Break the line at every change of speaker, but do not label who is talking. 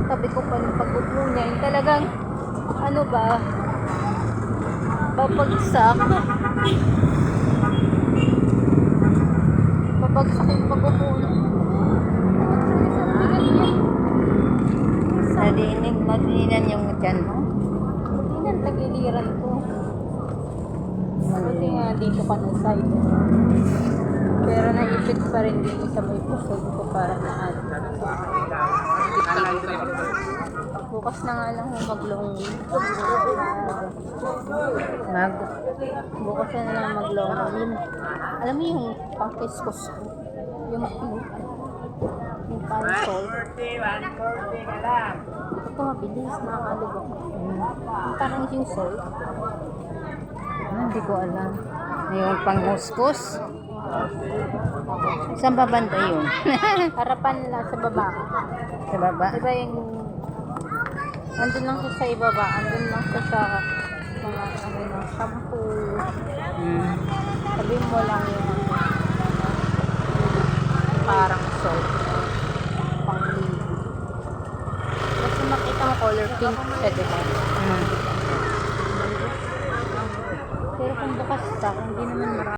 tabi ko pa ng pag-upo niya. Yung talagang, ano ba, babagsak. Babagsak yung pag-upo niya.
Madiinan yung tiyan mo.
Hindi nang tagiliran ko. Buti nga dito ka ng side. Pero naipit pa rin dito sa may pusod ko para na ano. Bukas na nga lang mag-long week. Bukas na lang mag-long week. Alam mo yung pang-kiskus ko? Yung parasol. Ito mabilis, nakakalubok. Parang yung salt.
Hindi ko alam. Yung pangkuskus. Saan ba banda yun?
Harapan lang sa baba.
Sa baba?
Diba yung... Andun lang siya sa ibaba. Andun lang siya sa mga shampoo. Sabihin mo lang yung parang salt. Pang-ligo. Kasi makita mo color pink siya, diba? Pero kung bukas pa, hindi naman marami.